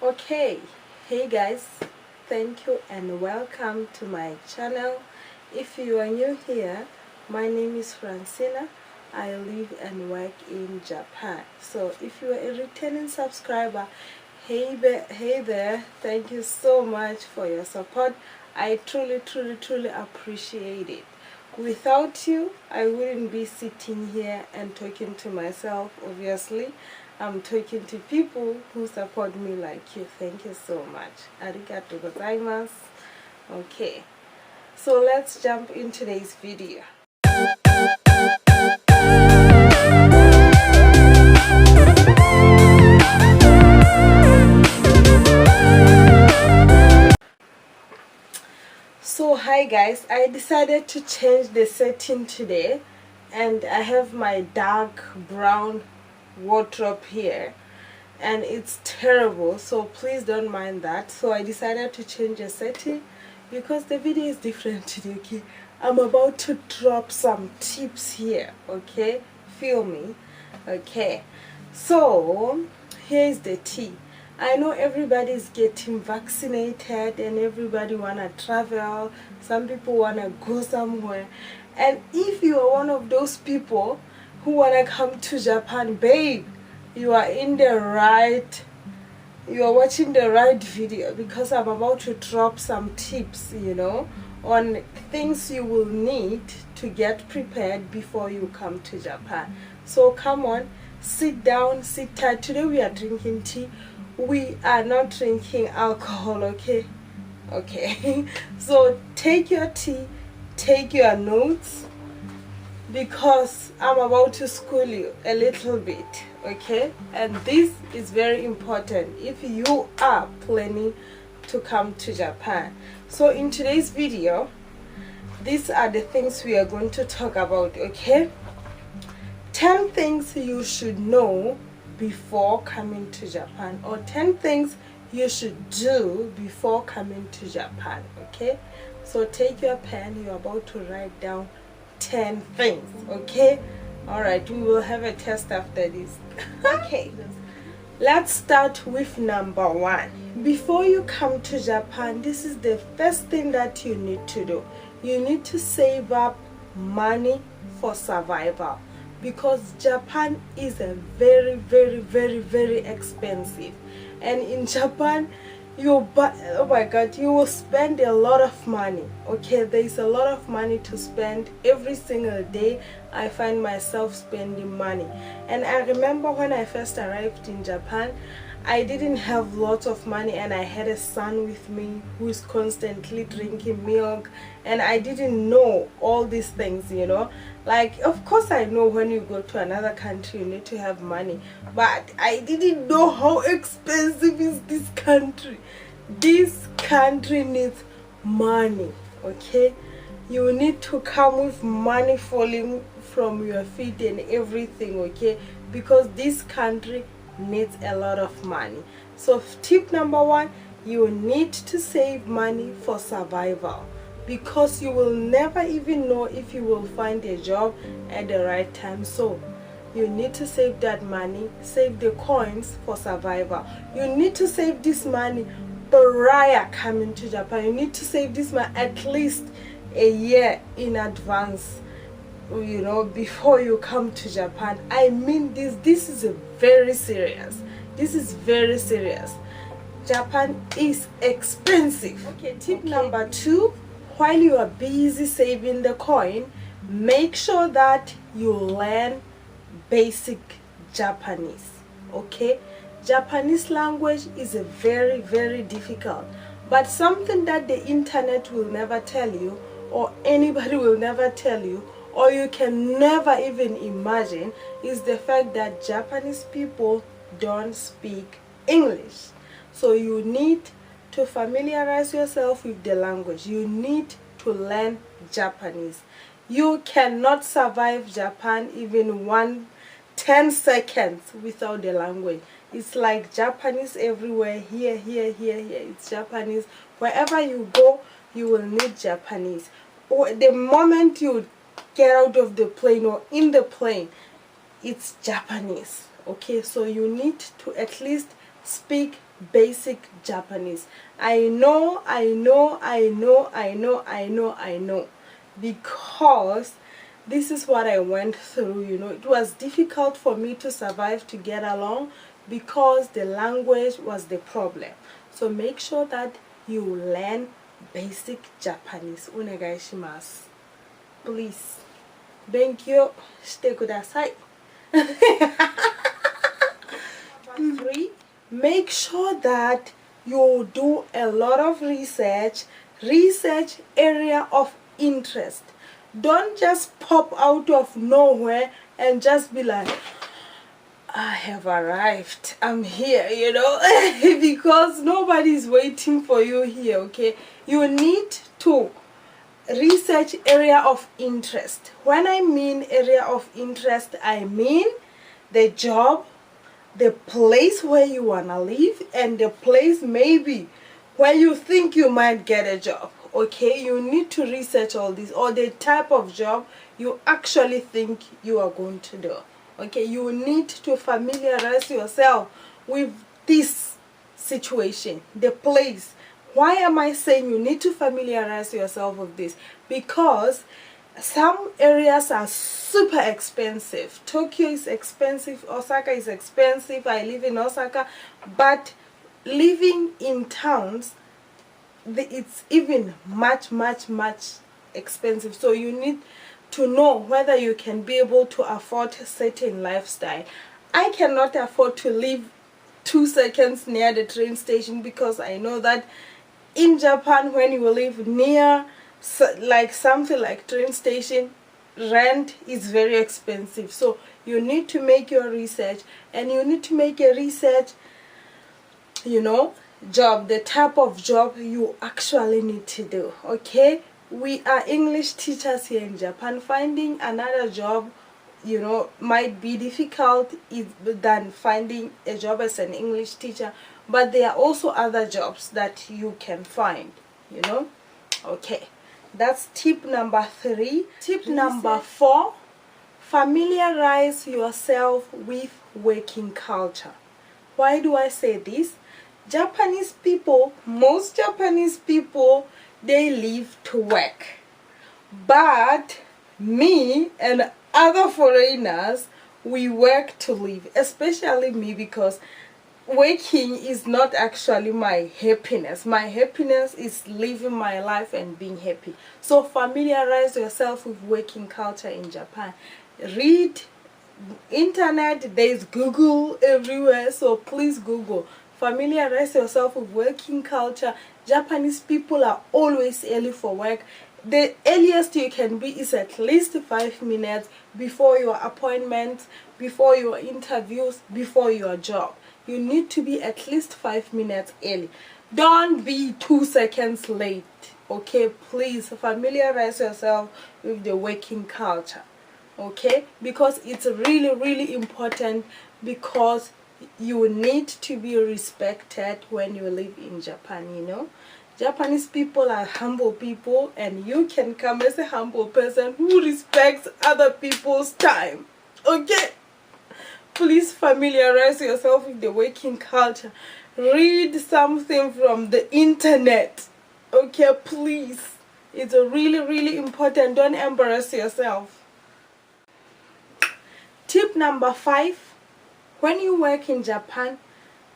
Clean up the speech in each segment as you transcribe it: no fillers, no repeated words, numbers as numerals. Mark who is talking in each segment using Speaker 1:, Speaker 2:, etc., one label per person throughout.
Speaker 1: Okay, hey guys, thank you and welcome to my channel. If you are new here, my name is Francinah. I live and work in Japan. So if you are a returning subscriber, hey there, thank you so much for your support. I truly appreciate it. Without you, I wouldn't be sitting here and talking to myself. Obviously, I'm talking to people who support me like you. Thank you so much. Arigato gozaimasu. Okay, so let's jump in today's video. So hi guys, I decided to change the setting today, and I have my dark brown wardrobe here and it's terrible, so please don't mind that. So I decided to change the setting because the video is different today. Okay, I'm about to drop some tips here, okay, feel me. Okay, so here's the tea. I know everybody's getting vaccinated and everybody wanna travel, some people wanna go somewhere, and if you are one of those people who wanna come to Japan, babe, you are watching the right video, because I'm about to drop some tips, on things you will need to get prepared before you come to Japan. So come on, sit down, sit tight. Today we are drinking tea. We are not drinking alcohol, okay? Okay. So take your tea, take your notes, because I'm about to school you a little bit, okay? And this is very important if you are planning to come to Japan. So in today's video, these are the things we are going to talk about, okay? 10 things you should know before coming to Japan, or 10 things you should do before coming to Japan, okay? So take your pen, you're about to write down 10 things, okay? Alright, we will have a test after this. Okay, let's start with number 1. Before you come to Japan, this is the first thing that you need to do. You need to save up money for survival, because Japan is a very expensive, and in Japan oh my god, you will spend a lot of money, okay? There is a lot of money to spend every single day. I find myself spending money, and I remember when I first arrived in Japan, I didn't have lots of money, and I had a son with me who is constantly drinking milk, and I didn't know all these things, like, of course I know when you go to another country you need to have money, but I didn't know how expensive is this country. This country needs money, okay? You need to come with money falling from your feet and everything, okay? Because this country needs a lot of money. So tip number 1, you need to save money for survival, because you will never even know if you will find a job at the right time. So you need to save that money, save the coins for survival. You need to save this money prior coming to Japan. You need to save this money at least a year in advance, before you come to Japan. I mean, this is very serious. This is very serious. Japan is expensive. Okay, tip number 2, while you are busy saving the coin, make sure that you learn basic Japanese, okay? Japanese language is a very difficult, but something that the internet will never tell you, or anybody will never tell you, or you can never even imagine, is the fact that Japanese people don't speak English. So you need to familiarize yourself with the language. You need to learn Japanese. You cannot survive Japan even 10 seconds without the language. It's like Japanese everywhere. Here, it's Japanese. Wherever you go, you will need Japanese. Or the moment you get out of the plane or in the plane, it's Japanese, okay? So you need to at least speak basic Japanese. I know, because this is what I went through. It was difficult for me to survive, to get along, because the language was the problem. So make sure that you learn basic Japanese. Onegai shimasu. Please. Benkyo shite kudasai. 3. Make sure that you do a lot of research area of interest. Don't just pop out of nowhere and just be like, I have arrived, I'm here, because nobody's waiting for you here. Okay, you need to research area of interest. When I mean area of interest, I mean the job, the place where you wanna live, and the place maybe where you think you might get a job. Okay, you need to research all this, or the type of job you actually think you are going to do. Okay, you need to familiarize yourself with this situation, the place. Why am I saying you need to familiarize yourself with this? Because some areas are super expensive. Tokyo is expensive, Osaka is expensive. I live in Osaka, but living in towns, it's even much expensive. So you need to know whether you can be able to afford a certain lifestyle. I cannot afford to live 2 seconds near the train station, because I know that in Japan, when you live near like something like train station, rent is very expensive. So you need to make your research, and you need to make a research, job, the type of job you actually need to do. Okay, we are English teachers here in Japan. Finding another job, might be difficult than finding a job as an English teacher, but there are also other jobs that you can find. Okay, that's tip number 3. Tip number 4, familiarize yourself with working culture. Why do I say this? Japanese people, most Japanese people, they live to work. But me and other foreigners, we work to live. Especially me, because working is not actually my happiness. My happiness is living my life and being happy. So familiarize yourself with working culture in Japan. Read internet, there's Google everywhere, so please Google. Familiarize yourself with working culture. Japanese people are always early for work. The earliest you can be is at least 5 minutes before your appointments, before your interviews, before your job. You need to be at least 5 minutes early. Don't be 2 seconds late. Okay, please familiarize yourself with the working culture. Okay, because it's really important, because you need to be respected when you live in Japan. Japanese people are humble people, and you can come as a humble person who respects other people's time. Okay, please familiarize yourself with the working culture. Read something from the internet. Okay, please, it's really important. Don't embarrass yourself. Tip number 5, when you work in Japan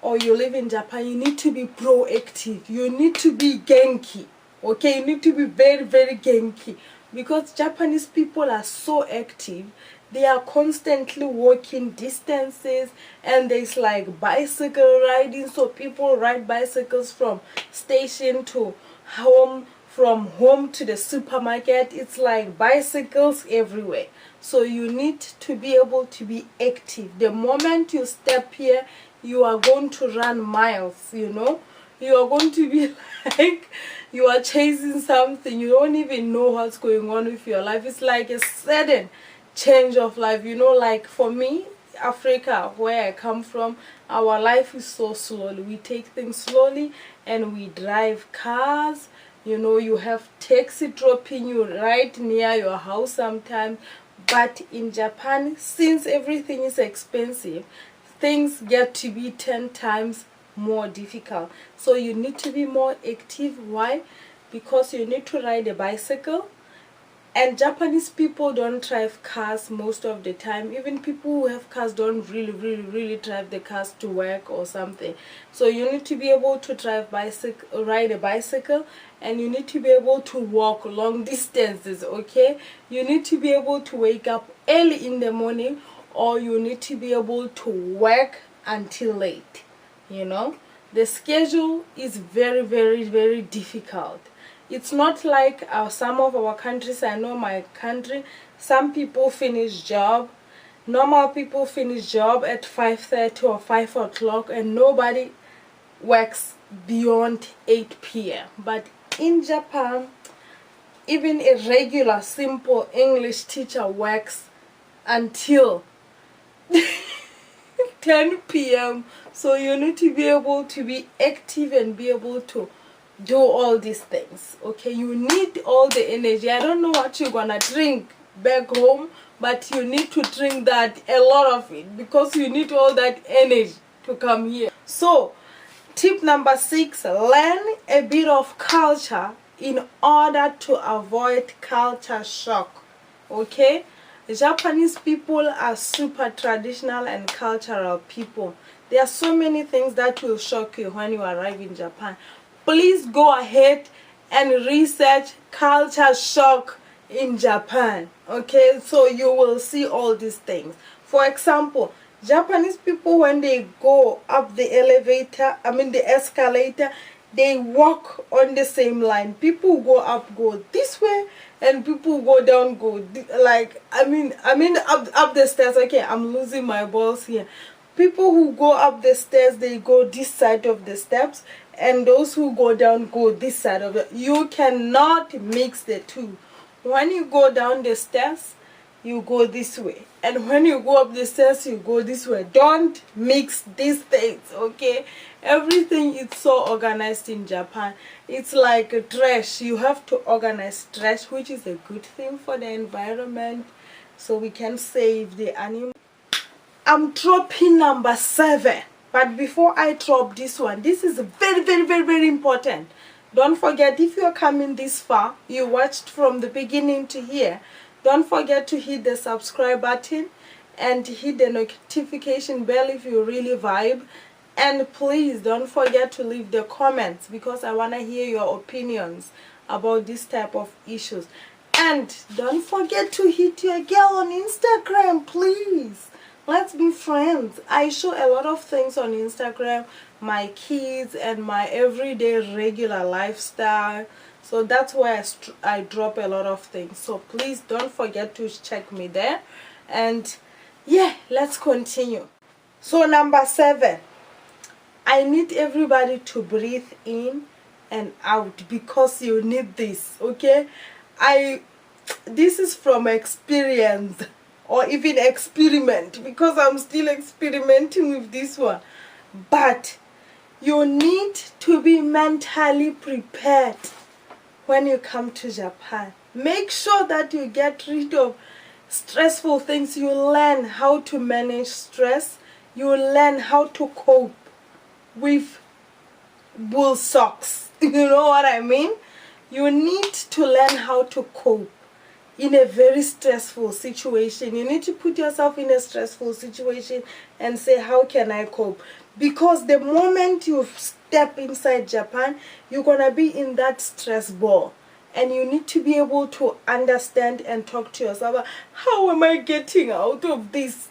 Speaker 1: or you live in Japan, you need to be proactive. You need to be genki. Okay, you need to be very genki, because Japanese people are so active. They are constantly walking distances, and there's like bicycle riding. So people ride bicycles from station to home, from home to the supermarket. It's like bicycles everywhere. So you need to be able to be active. The moment you step here, you are going to run miles. You are going to be like you are chasing something. You don't even know what's going on with your life. It's like a sudden change of life. Like for me, Africa, where I come from, our life is so slowly. We take things slowly, and we drive cars. You have taxi dropping you right near your house sometimes. But in Japan, since everything is expensive, things get to be 10 times more difficult. So you need to be more active. Why? Because you need to ride a bicycle, and Japanese people don't drive cars most of the time. Even people who have cars don't really drive the cars to work or something. So you need to be able to ride a bicycle, and you need to be able to walk long distances, okay? You need to be able to wake up early in the morning, or you need to be able to work until late, you know? The schedule is very difficult. It's not like some of our countries. I know my country, some people finish job, normal people finish job at 5:30 or 5 o'clock, and nobody works beyond 8 p.m. But in Japan, even a regular simple English teacher works until 10 p.m. So you need to be able to be active and be able to do all these things, okay? You need all the energy. I don't know what you're gonna drink back home, but you need to drink that, a lot of it, because you need all that energy to come here. So tip number 6, learn a bit of culture in order to avoid culture shock, okay? Japanese people are super traditional and cultural people. There are so many things that will shock you when you arrive in Japan. Please go ahead and research culture shock in Japan, okay? So you will see all these things. For example, Japanese people, when they go up the the escalator, they walk on the same line. People go up, go this way, and people go down, go up the stairs. Okay, I'm losing my balls here. People who go up the stairs, they go this side of the steps, and those who go down go this side of it. You cannot mix the two. When you go down the stairs, you go this way, and when you go up the stairs, you go this way. Don't mix these things, okay? Everything is so organized in Japan. It's like a trash. You have to organize trash, which is a good thing for the environment, so we can save the animals. I'm dropping number 7, but before I drop this one, this is very important. Don't forget, if you're coming this far, you watched from the beginning to here, don't forget to hit the subscribe button and hit the notification bell if you really vibe. And please don't forget to leave the comments, because I want to hear your opinions about this type of issues. And don't forget to hit your girl on Instagram, please. Let's be friends. I show a lot of things on Instagram, my kids and my everyday regular lifestyle. So that's why I drop a lot of things. So please don't forget to check me there. And yeah, let's continue. So number 7, I need everybody to breathe in and out, because you need this, okay? This is from experience, or even experiment, because I'm still experimenting with this one. But you need to be mentally prepared when you come to Japan. Make sure that you get rid of stressful things. You learn how to manage stress. You learn how to cope with wool socks. You know what I mean? You need to learn how to cope in a very stressful situation. You need to put yourself in a stressful situation and say, how can I cope? Because the moment you step inside Japan, you're gonna be in that stress ball, and you need to be able to understand and talk to yourself, how am I getting out of this?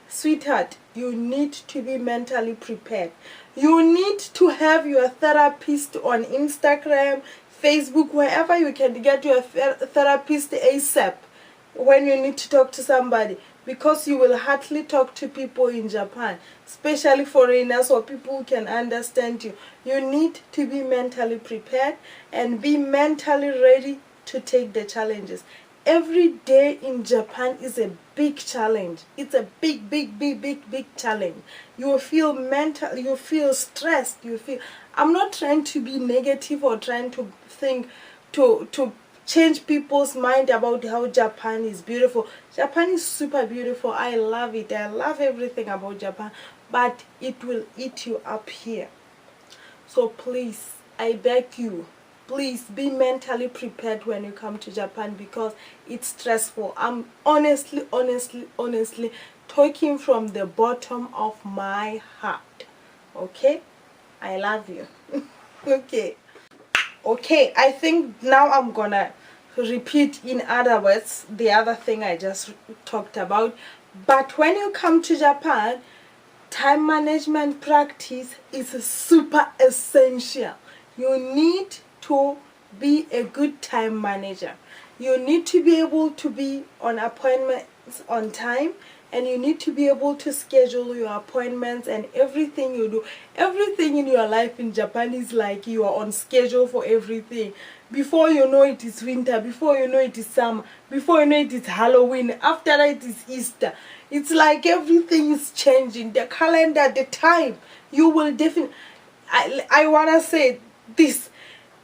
Speaker 1: Sweetheart, you need to be mentally prepared. You need to have your therapist on Instagram, Facebook, wherever you can get your therapist ASAP when you need to talk to somebody, because you will hardly talk to people in Japan, especially foreigners or people who can understand you. You need to be mentally prepared and be mentally ready to take the challenges. Every day in Japan is a big challenge. It's a big challenge. You feel mental, you feel stressed, you feel... I'm not trying to be negative or trying to think to change people's mind about how Japan is beautiful. Japan is super beautiful. I love it. I love everything about Japan, but it will eat you up here. So please, I beg you, please be mentally prepared when you come to Japan, because it's stressful. I'm honestly talking from the bottom of my heart. Okay, I love you. Okay, I think now I'm gonna repeat in other words the other thing I just talked about. But when you come to Japan, time management practice is super essential. You need to be a good time manager. You need to be able to be on appointments on time, and you need to be able to schedule your appointments and everything you do. Everything in your life in Japan is like you are on schedule for everything. Before you know it is winter, before you know it is summer, before you know it is Halloween, after that it is Easter. It's like everything is changing. The calendar, the time, you will definitely... I want to say this.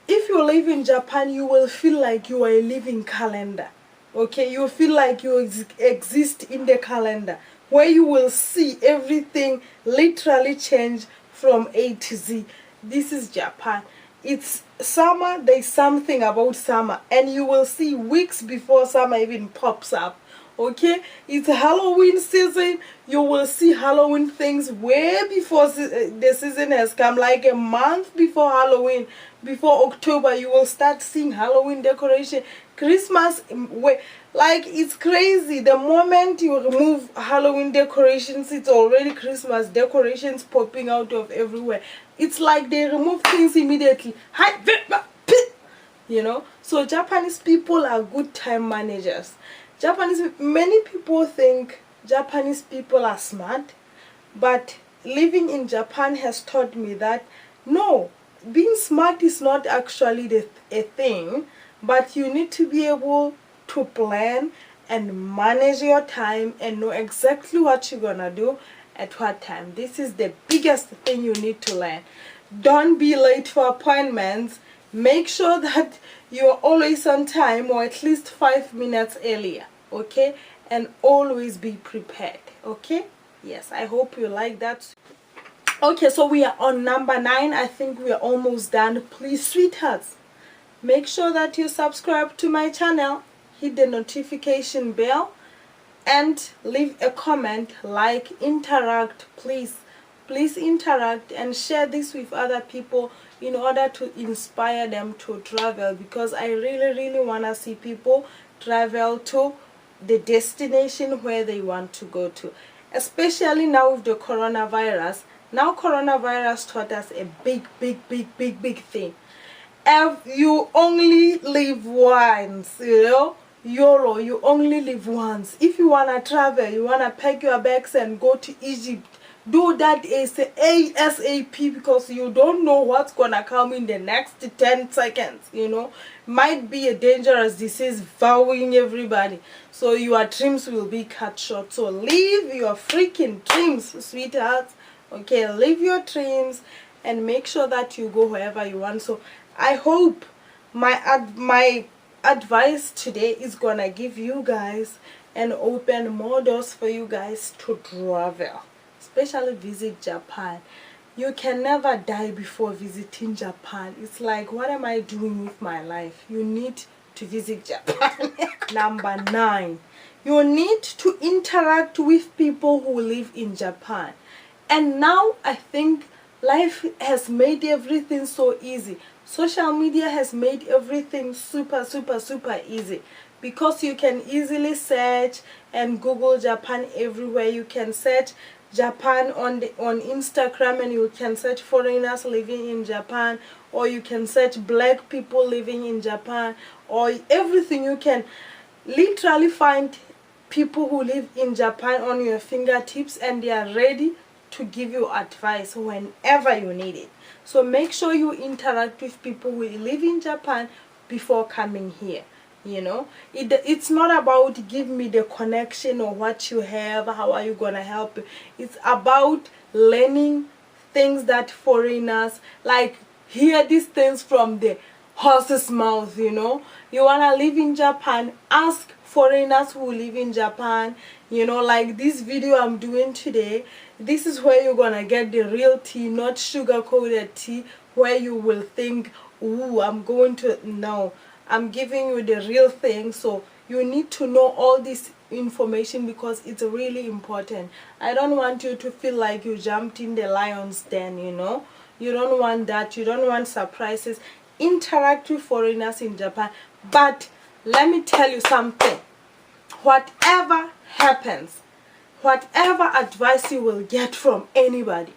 Speaker 1: If you live in Japan, you will feel like you are a living calendar. Okay, you feel like you exist in the calendar, where you will see everything literally change from A to Z. This is Japan. It's summer, there's something about summer, and you will see weeks before summer even pops up. Okay, it's Halloween season. You will see Halloween things way before the season has come, like a month before Halloween. Before October, you will start seeing Halloween decoration. Christmas, like, it's crazy. The moment you remove Halloween decorations, it's already Christmas decorations popping out of everywhere. It's like they remove things immediately. You know, so Japanese people are good time managers. Many people think Japanese people are smart, but living in Japan has taught me that no, being smart is not actually a thing, but you need to be able to plan and manage your time and know exactly what you're gonna do at what time. This is the biggest thing you need to learn. Don't be late for appointments. Make sure that you're always on time, or at least 5 minutes earlier. Okay, and always be prepared. Okay, yes, I hope you like that. Okay, so we are on number 9. I think we are almost done. Please, sweethearts, make sure that you subscribe to my channel, hit the notification bell, and leave a comment, like, interact. Please interact and share this with other people in order to inspire them to travel, because I really want to see people travel to the destination where they want to go to, especially now with the coronavirus. Now coronavirus taught us a big thing. If you only live once, you know, YOLO, you only live once. If you want to travel, you want to pack your bags and go to Egypt, do that ASAP, because you don't know what's gonna come in the next 10 seconds. You know, might be a dangerous disease vowing everybody, so your dreams will be cut short. So live your freaking dreams, sweethearts. Okay, live your dreams and make sure that you go wherever you want. So I hope my advice today is gonna give you guys and open more doors for you guys to travel, especially visit Japan. You can never die before visiting Japan. It's like, what am I doing with my life? You need to visit Japan. Number 9, you need to interact with people who live in Japan. And now I think life has made everything so easy. Social media has made everything super easy, because you can easily search and Google Japan everywhere. You can search Japan on Instagram, and you can search foreigners living in Japan, or you can search black people living in Japan, or everything. You can literally find people who live in Japan on your fingertips, and they are ready to give you advice whenever you need it. So make sure you interact with people who live in Japan before coming here. You know, it's not about give me the connection or what you have, how are you gonna help. It's about learning things that foreigners like, hear these things from the horse's mouth. You know, you wanna live in Japan, ask foreigners who live in Japan. You know, like this video I'm doing today, This is where you're gonna get the real tea, not sugar coated tea where you will think, ooh, I'm going to. No, I'm giving you the real thing. So you need to know all this information because it's really important. I don't want you to feel like you jumped in the lion's den, you know. You don't want that. You don't want surprises. Interact with foreigners in Japan. But let me tell you something. Whatever happens, whatever advice you will get from anybody,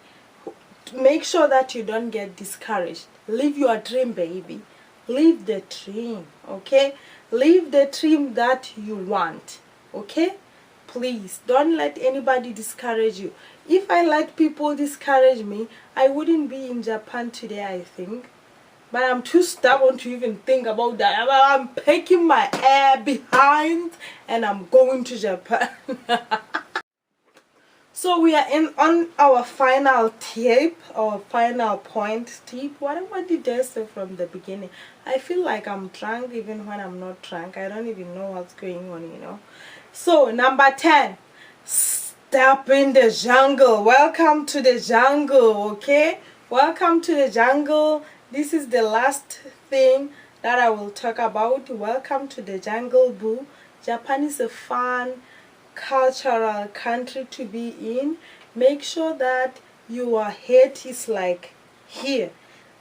Speaker 1: make sure that you don't get discouraged. Live your dream, baby. Live the dream, okay? Live the dream that you want, okay? Please don't let anybody discourage you. If I let people discourage me, I wouldn't be in Japan today, I think. But I'm too stubborn to even think about that. I'm packing my air behind and I'm going to Japan. So we are on our final tip, or final point tip. What did I say from the beginning? I feel like I'm drunk even when I'm not drunk. I don't even know what's going on, you know. So number 10, step in the jungle. Welcome to the jungle, okay? Welcome to the jungle. This is the last thing that I will talk about. Welcome to the jungle, boo. Japan is a fun cultural country to be in. Make sure that your head is like here.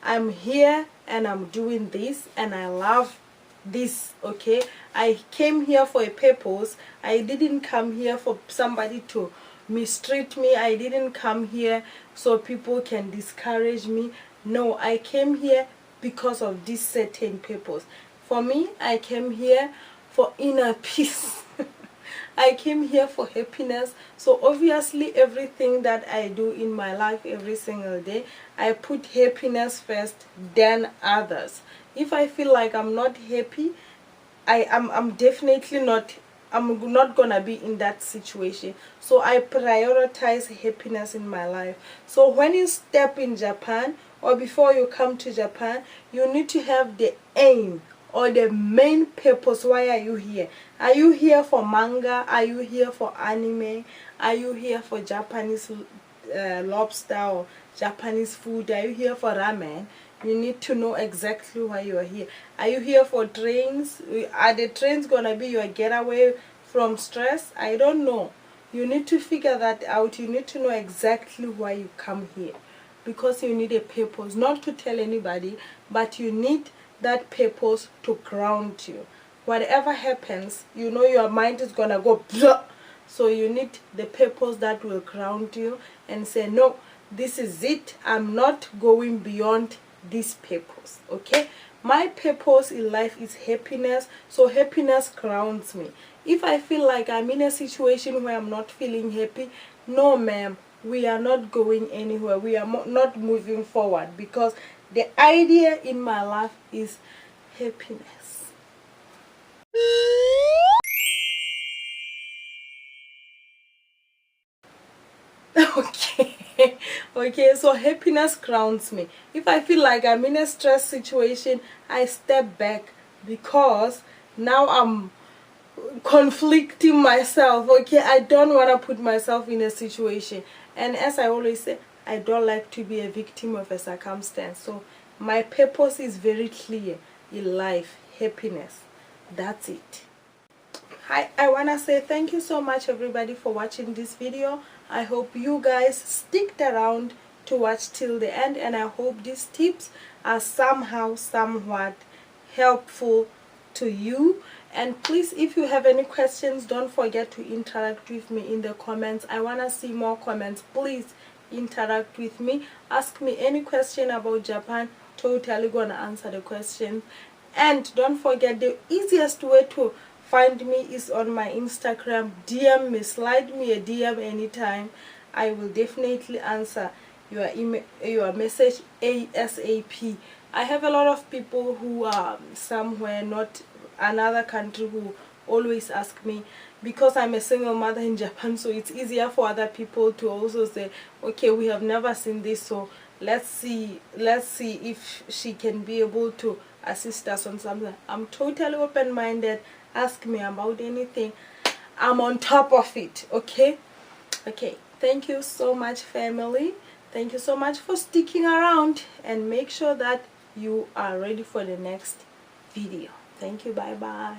Speaker 1: I'm here and I'm doing this and I love this, okay? I came here for a purpose. I didn't come here for somebody to mistreat me. I didn't come here so people can discourage me. No, I came here because of this certain purpose. For me, I came here for inner peace. I came here for happiness. So obviously everything that I do in my life every single day, I put happiness first, then others. If I feel like I'm not happy, I'm definitely not, I'm not gonna be in that situation. So I prioritize happiness in my life. So when you step in Japan, or before you come to Japan, you need to have the aim or the main purpose. Why are you here? Are you here for manga? Are you here for anime? Are you here for Japanese lobster or Japanese food? Are you here for ramen? You need to know exactly why you are here. Are you here for trains? Are the trains gonna be your getaway from stress? I don't know. You need to figure that out. You need to know exactly why you come here, because you need a purpose, not to tell anybody, but you need that purpose to ground you. Whatever happens, you know your mind is gonna go blah. So you need the purpose that will ground you and say, no, this is it. I'm not going beyond this purpose, okay? My purpose in life is happiness, so happiness grounds me. If I feel like I'm in a situation where I'm not feeling happy, no ma'am, we are not going anywhere. We are not moving forward, because the idea in my life is happiness. Okay. Okay, so happiness grounds me. If I feel like I'm in a stress situation, I step back, because now I'm conflicting myself. Okay, I don't want to put myself in a situation, and as I always say, I don't like to be a victim of a circumstance. So my purpose is very clear in life: happiness. That's it. I want to say thank you so much everybody for watching this video. I hope you guys sticked around to watch till the end, and I hope these tips are somehow, somewhat helpful to you. And please, if you have any questions, don't forget to interact with me in the comments. I want to see more comments. Please interact with me. Ask me any question about Japan. Totally gonna answer the question. And don't forget, the easiest way to find me is on my Instagram. DM me, slide me a DM anytime. I will definitely answer your email, your message ASAP. I have a lot of people who are somewhere, not another country, who always ask me, because I'm a single mother in Japan, so it's easier for other people to also say, okay, we have never seen this, so let's see if she can be able to assist us on something. I'm totally open-minded. Ask me about anything. I'm on top of it. Okay. thank you so much, family. Thank you so much for sticking around, and make sure that you are ready for the next video. Thank you. Bye bye.